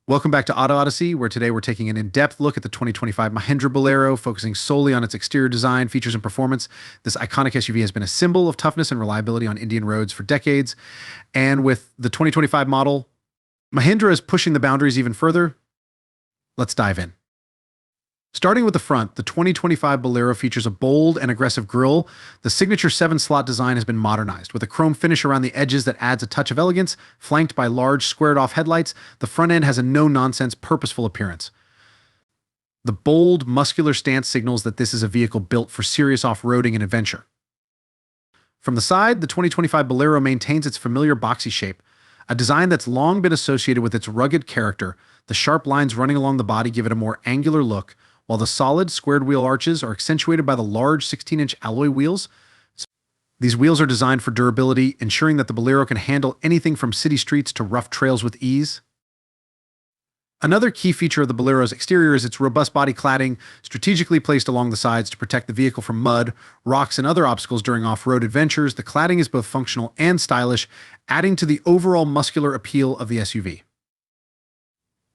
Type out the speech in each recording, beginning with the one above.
Welcome back to Auto Odyssey, where today we're taking an in-depth look at the 2025 Mahindra Bolero, focusing solely on its exterior design, features, and performance. This iconic SUV has been a symbol of toughness and reliability on Indian roads for decades. And with the 2025 model, Mahindra is pushing the boundaries even further. Let's dive in. Starting with the front, the 2025 Bolero features a bold and aggressive grille. The signature 7-slot design has been modernized, with a chrome finish around the edges that adds a touch of elegance. Flanked by large, squared-off headlights, the front end has a no-nonsense, purposeful appearance. The bold, muscular stance signals that this is a vehicle built for serious off-roading and adventure. From the side, the 2025 Bolero maintains its familiar boxy shape, a design that's long been associated with its rugged character. The sharp lines running along the body give it a more angular look, while the solid, squared wheel arches are accentuated by the large 16-inch alloy wheels. These wheels are designed for durability, ensuring that the Bolero can handle anything from city streets to rough trails with ease. Another key feature of the Bolero's exterior is its robust body cladding, strategically placed along the sides to protect the vehicle from mud, rocks, and other obstacles during off-road adventures. The cladding is both functional and stylish, adding to the overall muscular appeal of the SUV.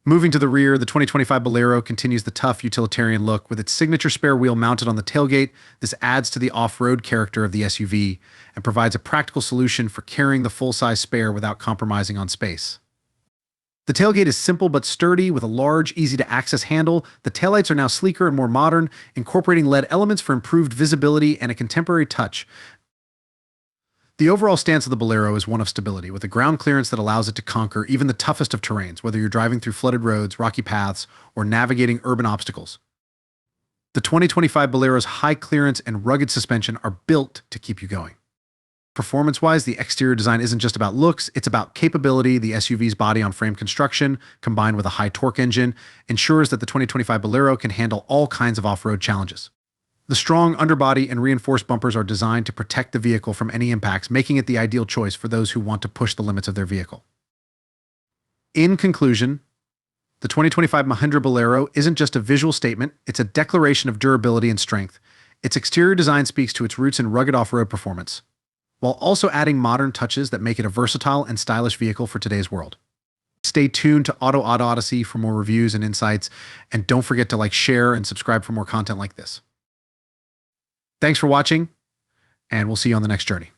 Moving to the rear, the 2025 Bolero continues the tough utilitarian look with its signature spare wheel mounted on the tailgate. This adds to the off-road character of the SUV and provides a practical solution for carrying the full-size spare without compromising on space. The tailgate is simple but sturdy with a large, easy-to-access handle. The taillights are now sleeker and more modern, incorporating LED elements for improved visibility and a contemporary touch. The overall stance of the Bolero is one of stability, with a ground clearance that allows it to conquer even the toughest of terrains, whether you're driving through flooded roads, rocky paths, or navigating urban obstacles. The 2025 Bolero's high clearance and rugged suspension are built to keep you going. Performance-wise, the exterior design isn't just about looks, it's about capability. The SUV's body-on-frame construction, combined with a high-torque engine, ensures that the 2025 Bolero can handle all kinds of off-road challenges. The strong underbody and reinforced bumpers are designed to protect the vehicle from any impacts, making it the ideal choice for those who want to push the limits of their vehicle. In conclusion, the 2025 Mahindra Bolero isn't just a visual statement, it's a declaration of durability and strength. Its exterior design speaks to its roots in rugged off-road performance, while also adding modern touches that make it a versatile and stylish vehicle for today's world. Stay tuned to Auto Odyssey for more reviews and insights, and don't forget to share, and subscribe for more content like this. Thanks for watching, and we'll see you on the next journey.